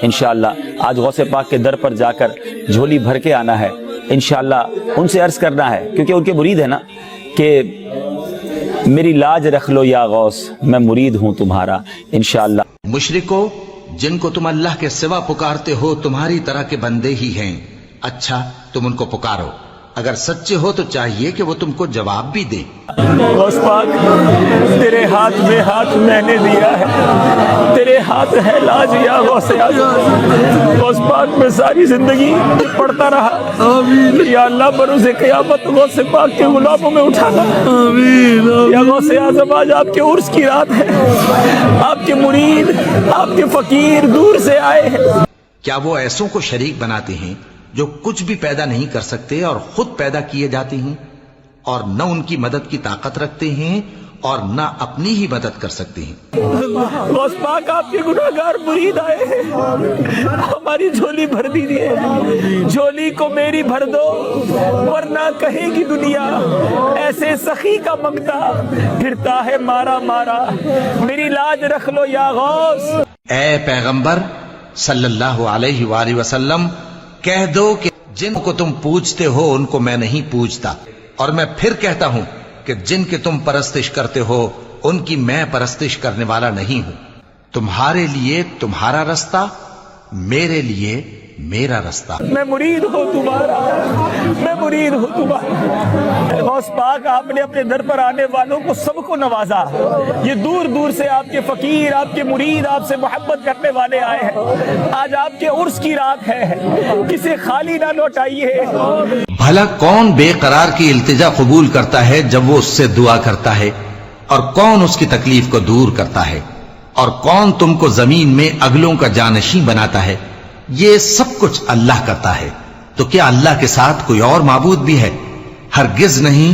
انشاءاللہ آج غوث پاک کے در پر جا کر جھولی بھر کے آنا ہے، انشاءاللہ ان سے عرض کرنا ہے، کیونکہ ان کے مرید ہے نا، کہ میری لاج رکھ لو یا غوث، میں مرید ہوں تمہارا انشاءاللہ۔ مشرکو، جن کو تم اللہ کے سوا پکارتے ہو تمہاری طرح کے بندے ہی ہیں، اچھا تم ان کو پکارو، اگر سچے ہو تو چاہیے کہ وہ تم کو جواب بھی دے۔ غوث پاک، تیرے ہاتھ میں ہاتھ میں نے دیا ہے، تیرے ہاتھ ہے لاج یا غوث اعظم۔ غوث پاک میں ساری زندگی پڑھتا رہا، یا اللہ بروز قیامت غوث پاک کے غلاموں میں اٹھانا۔ یا غوث اعظم، آج آپ کے عرس کی رات ہے، آپ کے مرید، آپ کے فقیر دور سے آئے ہیں۔ کیا وہ ایسوں کو شریک بناتے ہیں جو کچھ بھی پیدا نہیں کر سکتے اور خود پیدا کیے جاتے ہیں، اور نہ ان کی مدد کی طاقت رکھتے ہیں اور نہ اپنی ہی مدد کر سکتے ہیں؟ غوث پاک، آپ کے گناہگار مرید آئے ہیں، ہماری جھولی بھر دیجیے، جھولی کو میری بھر دو، ورنہ کہے گی دنیا ایسے سخی کا منگتا پھرتا ہے مارا مارا، میری لاج رکھ لو یا غوث۔ اے پیغمبر صلی اللہ علیہ وآلہ وسلم، کہہ دو کہ جن کو تم پوجتے ہو ان کو میں نہیں پوجتا، اور میں پھر کہتا ہوں کہ جن کے تم پرستش کرتے ہو ان کی میں پرستش کرنے والا نہیں ہوں۔ تمہارے لیے تمہارا رستہ، میرے لیے میرا رستہ۔ میں مرید ہوں تمہارا، میں مرید ہوں تمہارا۔ غوث پاک، آپ نے اپنے در پر آنے والوں کو سب کو نوازا، یہ دور دور سے آپ کے فقیر، آپ کے مرید، آپ سے محبت کرنے والے آئے ہیں۔ آج آپ کے عرس کی رات ہے، کسے خالی نہ لوٹائیے۔ بھلا کون بے قرار کی التجا قبول کرتا ہے جب وہ اس سے دعا کرتا ہے، اور کون اس کی تکلیف کو دور کرتا ہے، اور کون تم کو زمین میں اگلوں کا جانشین بناتا ہے؟ یہ سب کچھ اللہ کرتا ہے، تو کیا اللہ کے ساتھ کوئی اور معبود بھی ہے؟ ہرگز نہیں،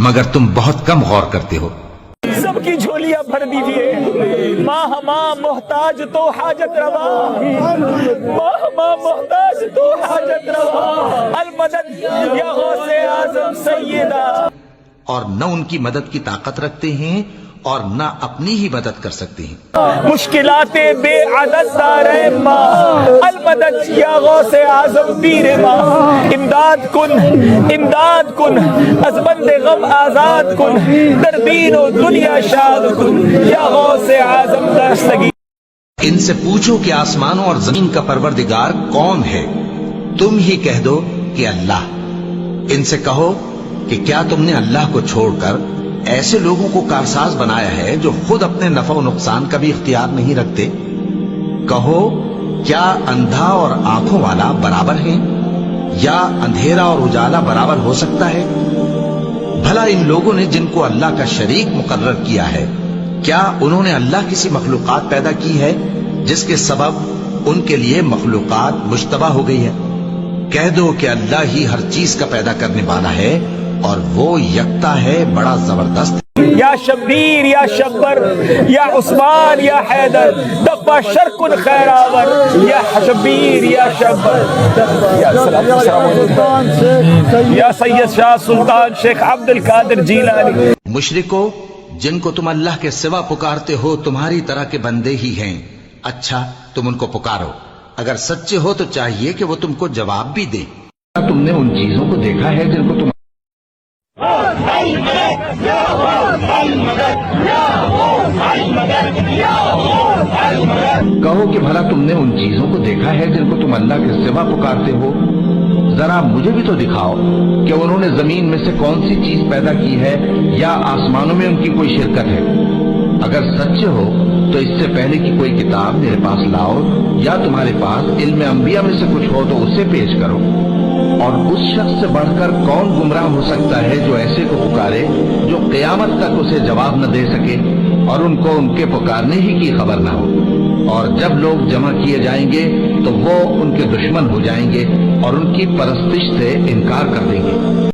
مگر تم بہت کم غور کرتے ہو۔ سب کی جھولیاں بھر دیجیے، ماں ہماں محتاج تو حاجت روا، ماں ہماں محتاج تو حاجت روا، المدد یا غوث اعظم سیدہ۔ اور نہ ان کی مدد کی طاقت رکھتے ہیں اور نہ اپنی ہی مدد کر سکتے ہیں۔ مشکلات بے عدد دارے ماں، المدد یا غوث اعظم پیر ماں، امداد کن، امداد کن، از بند غم آزاد کن، در دین و دنیا شاد کن، یا غوث اعظم دستگیر۔ ان سے پوچھو کہ آسمانوں اور زمین کا پروردگار کون ہے؟ تم ہی کہہ دو کہ اللہ۔ ان سے کہو کہ کیا تم نے اللہ کو چھوڑ کر ایسے لوگوں کو کارساز بنایا ہے جو خود اپنے نفع و نقصان کا بھی اختیار نہیں رکھتے؟ کہو، کیا اندھا اور آنکھوں والا برابر ہیں، یا اندھیرا اور اجالا برابر ہو سکتا ہے؟ بھلا ان لوگوں نے جن کو اللہ کا شریک مقرر کیا ہے، کیا انہوں نے اللہ کسی مخلوقات پیدا کی ہے جس کے سبب ان کے لیے مخلوقات مشتبہ ہو گئی ہے؟ کہہ دو کہ اللہ ہی ہر چیز کا پیدا کرنے والا ہے، اور وہ یکتا ہے، بڑا زبردست۔ یا شبیر یا شبر، یا عثمان یا حیدر، دفع شرکن خیراور، یا شبیر یا شبر، یا سید شاہ سلطان شیخ عبد القادر جیلانی۔ مشرکو، جن کو تم اللہ کے سوا پکارتے ہو تمہاری طرح کے بندے ہی ہیں، اچھا تم ان کو پکارو، اگر سچے ہو تو چاہیے کہ وہ تم کو جواب بھی دے۔ تم نے ان چیزوں کو دیکھا ہے جن کو تم کہو کہ بھلا تم نے ان چیزوں کو دیکھا ہے جن کو تم اللہ کے سوا پکارتے ہو؟ ذرا مجھے بھی تو دکھاؤ کہ انہوں نے زمین میں سے کون سی چیز پیدا کی ہے، یا آسمانوں میں ان کی کوئی شرکت ہے؟ اگر سچے ہو تو اس سے پہلے کی کوئی کتاب میرے پاس لاؤ، یا تمہارے پاس علم انبیاء میں سے کچھ ہو تو اسے پیش کرو۔ اور اس شخص سے بڑھ کر کون گمراہ ہو سکتا ہے جو ایسے کو پکارے جو قیامت تک اسے جواب نہ دے سکے، اور ان کو ان کے پکارنے ہی کی خبر نہ ہو؟ اور جب لوگ جمع کیے جائیں گے تو وہ ان کے دشمن ہو جائیں گے اور ان کی پرستش سے انکار کر دیں گے۔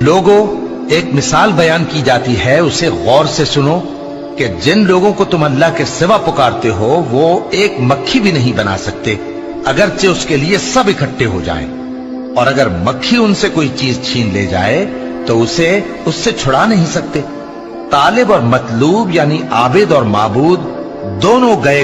لوگوں، ایک مثال بیان کی جاتی ہے، اسے غور سے سنو کہ جن لوگوں کو تم اللہ کے سوا پکارتے ہو وہ ایک مکھی بھی نہیں بنا سکتے، اگرچہ اس کے لیے سب اکٹھے ہو جائیں، اور اگر مکھی ان سے کوئی چیز چھین لے جائے تو اسے اس سے چھڑا نہیں سکتے۔ طالب اور مطلوب یعنی عابد اور معبود دونوں گئے